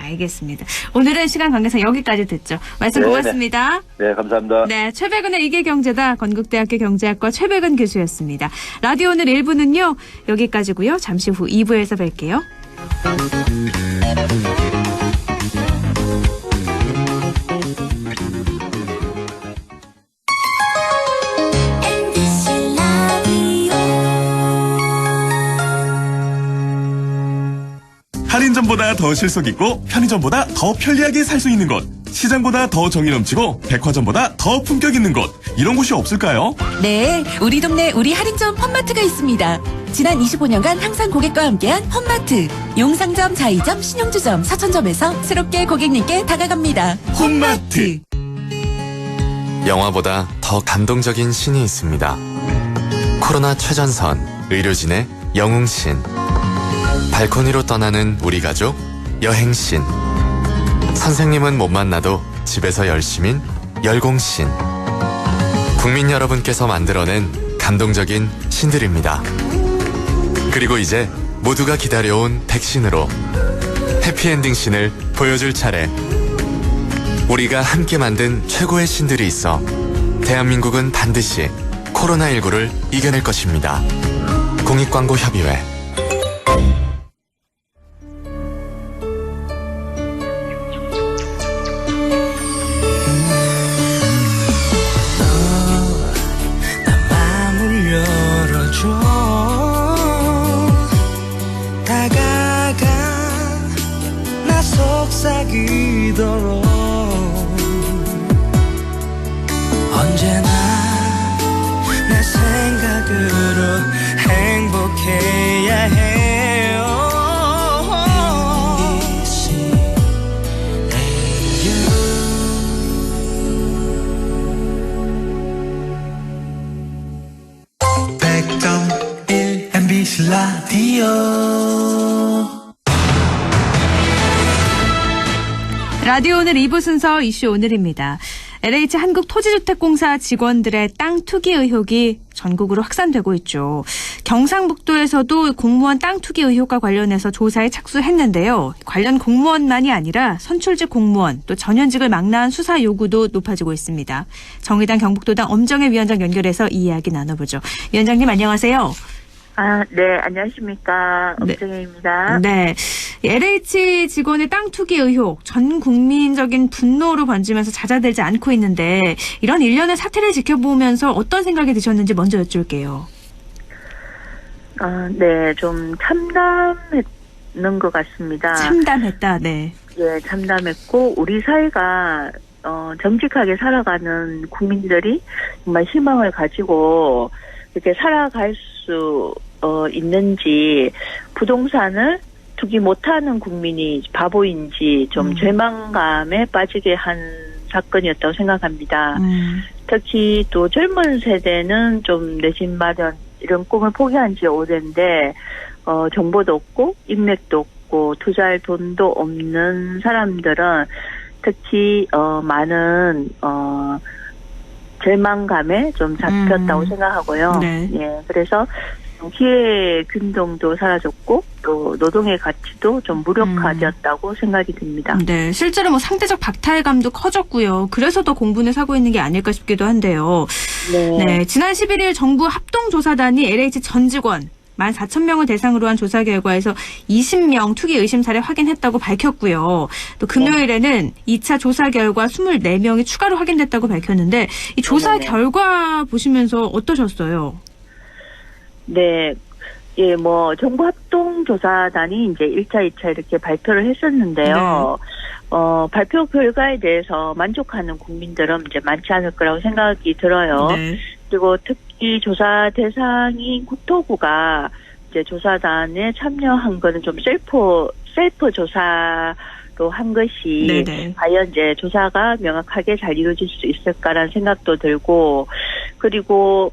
알겠습니다. 오늘은 시간 관계상 여기까지 듣죠. 말씀 네네. 고맙습니다. 네, 감사합니다. 네, 최백은의 이계경제다 건국대학교 경제학과 최백은 교수였습니다. 라디오 오늘 1부는요. 여기까지고요. 잠시 후 2부에서 뵐게요. 할인점보다 더 실속 있고 편의점보다 더 편리하게 살 수 있는 곳. 시장보다 더 정이 넘치고 백화점보다 더 품격 있는 곳. 이런 곳이 없을까요? 네, 우리 동네 우리 할인점 펀마트가 있습니다. 지난 25년간 항상 고객과 함께한 펀마트. 용상점, 자이점, 신용주점, 사천점에서 새롭게 고객님께 다가갑니다. 홈마트. 영화보다 더 감동적인 신이 있습니다. 코로나 최전선 의료진의 영웅신. 발코니로 떠나는 우리 가족 여행신. 선생님은 못 만나도 집에서 열심인 열공신. 국민 여러분께서 만들어낸 감동적인 신들입니다. 그리고 이제 모두가 기다려온 백신으로 해피엔딩 신을 보여줄 차례. 우리가 함께 만든 최고의 신들이 있어 대한민국은 반드시 코로나19를 이겨낼 것입니다. 공익광고협의회. 언제나 내 생각으로 행복해야 해요. MBC 라디오. 라디오 오늘 2부 순서 이슈 오늘입니다. LH 한국토지주택공사 직원들의 땅 투기 의혹이 전국으로 확산되고 있죠. 경상북도에서도 공무원 땅 투기 의혹과 관련해서 조사에 착수했는데요. 관련 공무원만이 아니라 선출직 공무원 또 전현직을 망라한 수사 요구도 높아지고 있습니다. 정의당 경북도당 엄정혜 위원장 연결해서 이 이야기 나눠보죠. 위원장님 안녕하세요. 네, 안녕하십니까. 엄정혜입니다. 네. LH 직원의 땅 투기 의혹, 전 국민적인 분노로 번지면서 잦아들지 않고 있는데, 이런 일련의 사태를 지켜보면서 어떤 생각이 드셨는지 먼저 여쭐게요. 네, 좀 참담했는 것 같습니다. 참담했다, 네. 예, 참담했고, 우리 사회가, 정직하게 살아가는 국민들이 정말 희망을 가지고, 이렇게 살아갈 수 있는지, 부동산을 투기 못하는 국민이 바보인지 좀 절망감에 빠지게 한 사건이었다고 생각합니다. 특히 또 젊은 세대는 좀 내 집 마련 이런 꿈을 포기한 지 오랜데 정보도 없고 인맥도 없고 투자할 돈도 없는 사람들은 특히 많은 절망감에 좀 잡혔다고 생각하고요. 네. 예, 그래서 기회 균등도 사라졌고 또 노동의 가치도 좀 무력화되었다고 생각이 듭니다. 네, 실제로 뭐 상대적 박탈감도 커졌고요. 그래서 더 공분을 사고 있는 게 아닐까 싶기도 한데요. 네, 지난 11일 정부 합동조사단이 LH 전 직원 14,000명을 대상으로 한 조사 결과에서 20명 투기 의심 사례 확인했다고 밝혔고요. 또 금요일에는 2차 조사 결과 24명이 추가로 확인됐다고 밝혔는데 이 조사 결과 보시면서 어떠셨어요? 네. 예, 뭐, 정부 합동조사단이 이제 1차, 2차 이렇게 발표를 했었는데요. 발표 결과에 대해서 만족하는 국민들은 이제 많지 않을 거라고 생각이 들어요. 네. 그리고 특히 조사 대상인 국토부가 이제 조사단에 참여한 거는 좀 셀프 조사로 한 것이 네네. 과연 이제 조사가 명확하게 잘 이루어질 수 있을까라는 생각도 들고, 그리고,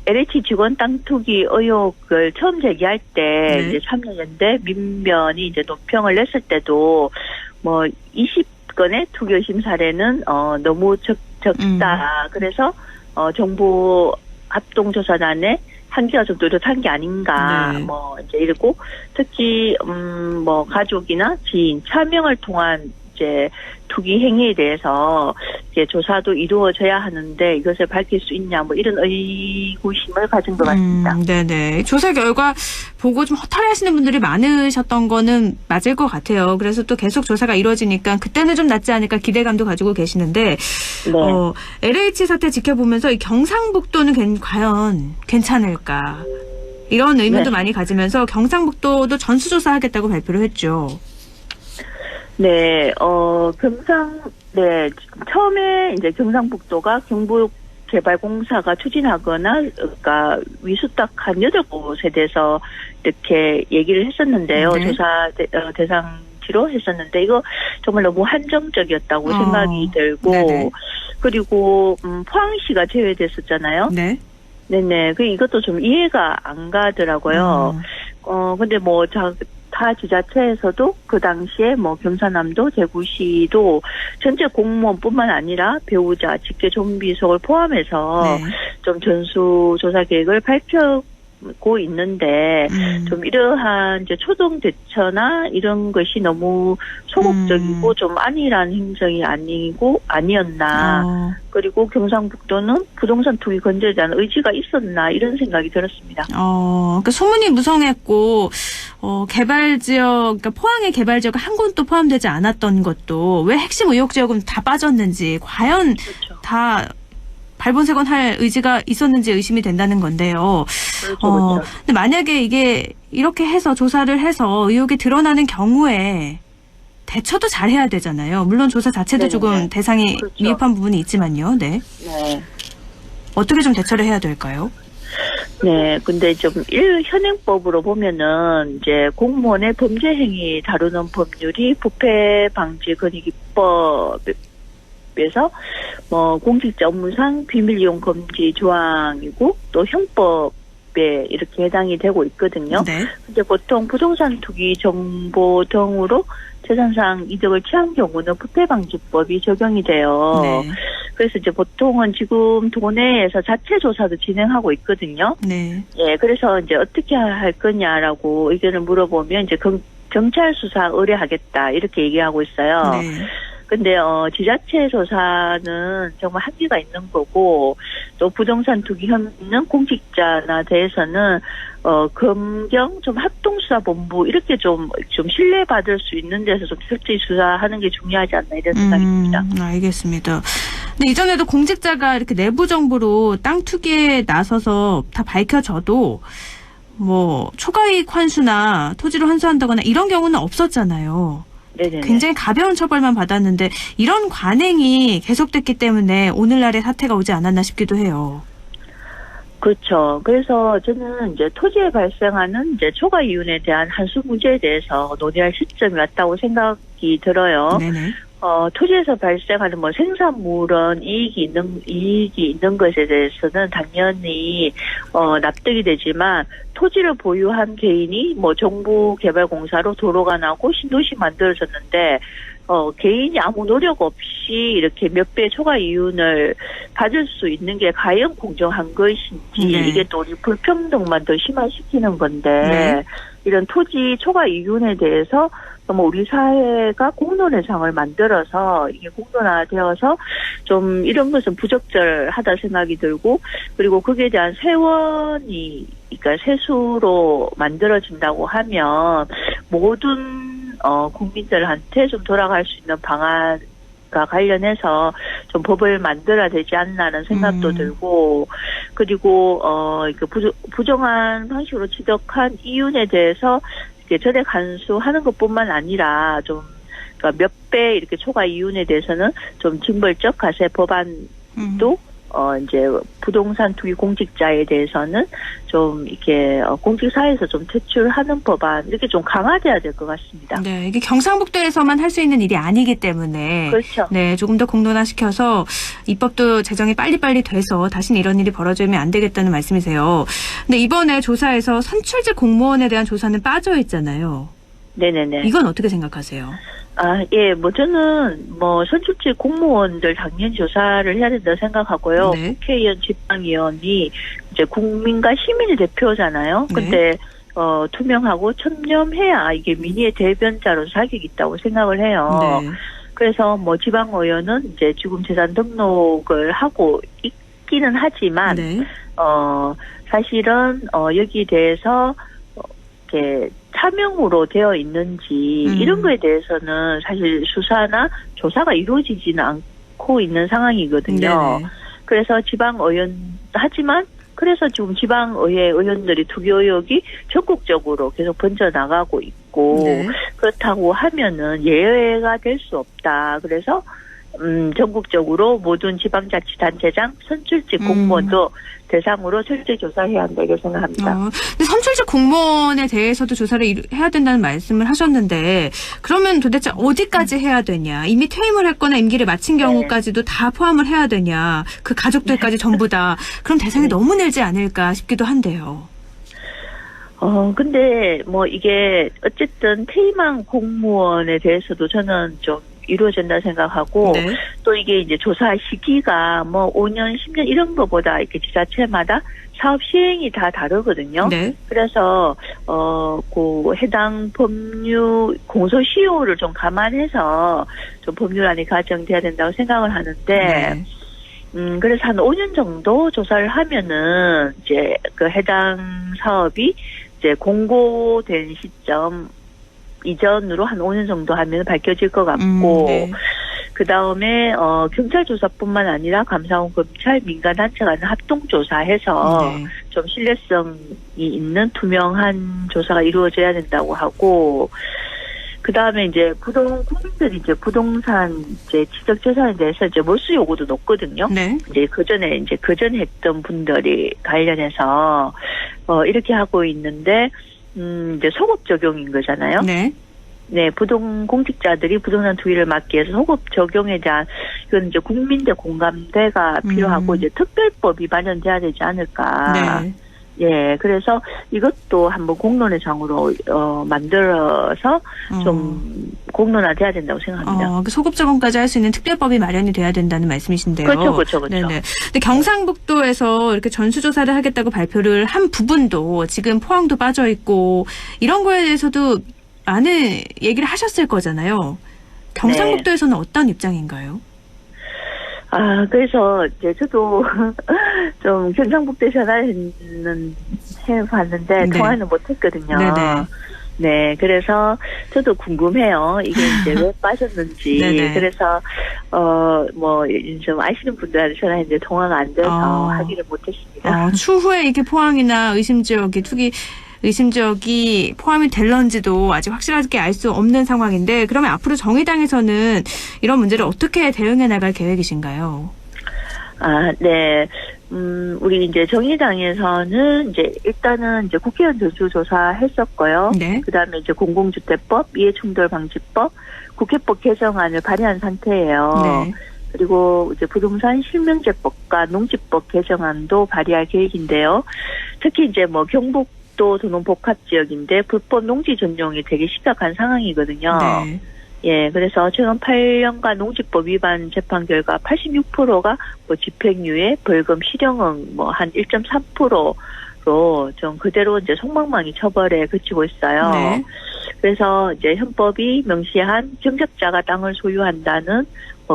LH 직원 땅 투기 의혹을 처음 제기할 때 네. 이제 참여연대 민변이 이제 논평을 냈을 때도 20건의 투기 의심 사례는 너무 적다. 그래서 정부 합동조사단에 한계가 좀 뚜렷한 게 아닌가. 네. 이제 이러고 특히 가족이나 지인 차명을 통한 이제 투기 행위에 대해서 이제 조사도 이루어져야 하는데 이것을 밝힐 수 있냐 이런 의구심을 가진 것 같습니다. 네네. 조사 결과 보고 좀 허탈해하시는 분들이 많으셨던 거는 맞을 것 같아요. 그래서 또 계속 조사가 이루어지니까 그때는 좀 낫지 않을까 기대감도 가지고 계시는데 LH 사태 지켜보면서 이 경상북도는 과연 괜찮을까 이런 의문도 많이 가지면서 경상북도도 전수조사하겠다고 발표를 했죠. 네, 처음에 이제 경상북도가 경북개발공사가 추진하거나, 그러니까 위수탁한 8곳에 대해서 이렇게 얘기를 했었는데요. 네. 조사 대상지로 했었는데, 이거 정말 너무 한정적이었다고 생각이 들고, 네네. 그리고, 포항시가 제외됐었잖아요. 네. 네네. 이것도 좀 이해가 안 가더라고요. 근데 타 지자체에서도 그 당시에 경사남도, 대구시도 전체 공무원뿐만 아니라 배우자, 직계 좀비속을 포함해서 좀 전수조사 계획을 밝히고 있는데 좀 이러한 이제 초동 대처나 이런 것이 너무 소극적이고 좀 안일한 행정이 아니었나. 그리고 경상북도는 부동산 투기 건재에 대한 의지가 있었나 이런 생각이 들었습니다. 그러니까 소문이 무성했고 개발 지역, 그러니까 포항의 개발 지역 한 곳도 포함되지 않았던 것도 왜 핵심 의혹 지역은 다 빠졌는지 과연 다 발본색원 할 의지가 있었는지 의심이 된다는 건데요. 그렇죠. 근데 만약에 이게 이렇게 해서 조사를 해서 의혹이 드러나는 경우에 대처도 잘 해야 되잖아요. 물론 조사 자체도 네네. 조금 대상이 미흡한 부분이 있지만요. 네. 네. 어떻게 좀 대처를 해야 될까요? 네, 근데 좀 현행법으로 보면은 이제 공무원의 범죄 행위 다루는 법률이 부패 방지 건의기법에서 공직자 업무상 비밀 이용 금지 조항이고 또 형법에 이렇게 해당이 되고 있거든요. 네. 근데 보통 부동산 투기 정보 등으로 재산상 이득을 취한 경우는 부패방지법이 적용이 돼요. 네. 그래서 이제 보통은 지금 도내에서 자체 조사도 진행하고 있거든요. 네. 예, 그래서 이제 어떻게 할 거냐라고 의견을 물어보면 이제 경찰 수사 의뢰하겠다 이렇게 얘기하고 있어요. 네. 근데 지자체 조사는 정말 한계가 있는 거고 또 부동산 투기 혐의 있는 공직자나 대해서는 검경 좀 합동수사본부 이렇게 좀 신뢰받을 수 있는 데서 좀 철저히 수사하는 게 중요하지 않나 이런 생각이 듭니다. 알겠습니다. 근데 이전에도 공직자가 이렇게 내부 정보로 땅 투기에 나서서 다 밝혀져도 초과이익 환수나 토지를 환수한다거나 이런 경우는 없었잖아요. 네네. 굉장히 가벼운 처벌만 받았는데 이런 관행이 계속됐기 때문에 오늘날의 사태가 오지 않았나 싶기도 해요. 그렇죠. 그래서 저는 이제 토지에 발생하는 이제 초과 이윤에 대한 환수 문제에 대해서 논의할 시점이 왔다고 생각이 들어요. 네네. 토지에서 발생하는 생산물은 이익이 있는 것에 대해서는 당연히 납득이 되지만 토지를 보유한 개인이 정부개발공사로 도로가 나고 신도시 만들어졌는데 개인이 아무 노력 없이 이렇게 몇 배 초과 이윤을 받을 수 있는 게 과연 공정한 것인지 이게 또 우리 불평등만 더 심화시키는 건데 이런 토지 초과 이윤에 대해서 우리 사회가 공론의 장을 만들어서 이게 공론화되어서 좀 이런 것은 부적절하다 생각이 들고 그리고 거기에 대한 세원이 그러니까 세수로 만들어진다고 하면 모든 국민들한테 좀 돌아갈 수 있는 방안과 관련해서 좀 법을 만들어야 되지 않나는 생각도 들고 그리고 부정한 방식으로 취득한 이윤에 대해서 전액 환수하는 것뿐만 아니라 좀 몇 배 이렇게 초과 이윤에 대해서는 좀 징벌적 가세 법안도 이제 부동산 투기 공직자에 대해서는 좀 이렇게 공직사회에서 좀 퇴출하는 법안 이렇게 좀 강화돼야 될 것 같습니다. 네, 이게 경상북도에서만 할 수 있는 일이 아니기 때문에 그렇죠. 네, 조금 더 공론화시켜서 입법도 제정이 빨리빨리 돼서 다시는 이런 일이 벌어지면 안 되겠다는 말씀이세요. 근데 이번에 조사에서 선출직 공무원에 대한 조사는 빠져 있잖아요. 네네네. 이건 어떻게 생각하세요? 예, 저는 선출직 공무원들 당연히 조사를 해야 된다고 생각하고요. 네. 국회의원, 지방의원이 이제 국민과 시민의 대표잖아요. 근데 투명하고 천념해야 이게 민의의 대변자로서 자격이 있다고 생각을 해요. 네. 그래서 지방의원은 이제 지금 재산 등록을 하고 있기는 하지만, 네. 사실은 여기에 대해서 이렇게 차명으로 되어 있는지 이런 거에 대해서는 사실 수사나 조사가 이루어지지는 않고 있는 상황이거든요. 네네. 그래서 지방의원 하지만 그래서 지금 지방의회 의원들이 투기 의혹이 전국적으로 계속 번져나가고 있고 네. 그렇다고 하면은 예외가 될 수 없다. 그래서 전국적으로 모든 지방자치단체장 선출직 공무원도 대상으로 철저히 조사해야 한다 이렇게 생각합니다. 근데 선출직 공무원에 대해서도 조사를 해야 된다는 말씀을 하셨는데 그러면 도대체 어디까지 해야 되냐? 이미 퇴임을 했거나 임기를 마친 경우까지도 다 포함을 해야 되냐? 그 가족들까지 전부 다. 그럼 대상이 너무 늘지 않을까 싶기도 한데요. 근데 이게 어쨌든 퇴임한 공무원에 대해서도 저는 좀 이루어진다 생각하고 네. 또 이게 이제 조사 시기가 5년, 10년 이런 거보다 이렇게 지자체마다 사업 시행이 다 다르거든요. 네. 그래서 그 해당 법률 공소시효를 좀 감안해서 좀 법률안이 가정돼야 된다고 생각을 하는데 네. 그래서 한 5년 정도 조사를 하면은 이제 그 해당 사업이 이제 공고된 시점 이전으로 한 5년 정도 하면 밝혀질 것 같고 네. 그 다음에 경찰 조사뿐만 아니라 감사원, 검찰, 민간단체가 합동조사해서 네. 좀 신뢰성이 있는 투명한 조사가 이루어져야 된다고 하고 그 다음에 이제 국민들이 이제 부동산 이제 지적 재산에 대해서 이제 몰수 요구도 높거든요. 네. 이제 거전했던 분들이 관련해서 이렇게 하고 있는데. 이제 소급 적용인 거잖아요. 네. 네, 공직자들이 부동산 투기를 막기 위해서 소급 적용에 대한, 이건 이제 국민들 공감대가 필요하고, 이제 특별법이 마련돼야 되지 않을까. 네. 예, 그래서 이것도 한번 공론의 장으로, 만들어서 좀 공론화돼야 된다고 생각합니다. 그 소급 적용까지 할 수 있는 특별법이 마련이 돼야 된다는 말씀이신데요. 그렇죠. 네네. 근데 경상북도에서 이렇게 전수조사를 하겠다고 발표를 한 부분도 지금 포항도 빠져 있고 이런 거에 대해서도 많은 얘기를 하셨을 거잖아요. 경상북도에서는 어떤 입장인가요? 그래서 이제 저도 좀 경상북도에 전화를 해봤는데 네. 통화는 못했거든요. 네네. 네, 그래서 저도 궁금해요. 이게 이제 왜 빠졌는지. 네네. 그래서 좀 아시는 분들한테 전화했는데 통화가 안 돼서 하기를 못했습니다. 추후에 이게 포항이나 의심 지역이 포함이 될런지도 아직 확실하게 알 수 없는 상황인데 그러면 앞으로 정의당에서는 이런 문제를 어떻게 대응해 나갈 계획이신가요? 네. 우리 이제 정의당에서는 이제 일단은 이제 국회의원 전수조사 했었고요. 네. 그 다음에 이제 공공주택법, 이해충돌방지법, 국회법 개정안을 발의한 상태예요. 네. 그리고 이제 부동산 실명제법과 농지법 개정안도 발의할 계획인데요. 특히 이제 경북도 도농 복합지역인데 불법 농지 전용이 되게 심각한 상황이거든요. 네. 예, 그래서 최근 8년간 농지법 위반 재판 결과 86%가 집행유예, 벌금, 실형은 한 1.3%로 좀 그대로 이제 속망망이 처벌에 그치고 있어요. 네. 그래서 이제 현법이 명시한 경작자가 땅을 소유한다는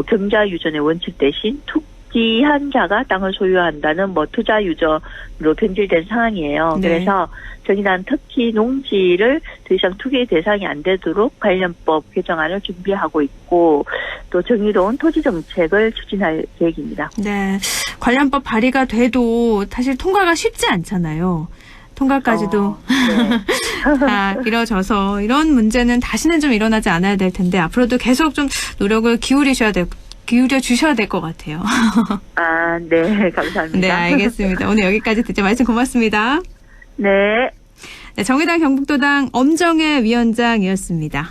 경자 유전의 원칙 대신 투기한 자가 땅을 소유한다는 투자 유전으로 변질된 상황이에요. 네. 그래서 정의당 특히 농지를 더 이상 투기의 대상이 안 되도록 관련법 개정안을 준비하고 있고 또 정의로운 토지 정책을 추진할 계획입니다. 네. 관련법 발의가 돼도 사실 통과가 쉽지 않잖아요. 통과까지도 다 이뤄져서 이런 문제는 다시는 좀 일어나지 않아야 될 텐데 앞으로도 계속 좀 노력을 기울이셔야 될 기울여 주셔야 될 것 같아요. 아, 네, 감사합니다. 네, 알겠습니다. 오늘 여기까지 듣죠. 말씀 고맙습니다. 네. 네, 정의당 경북도당 엄정혜 위원장이었습니다.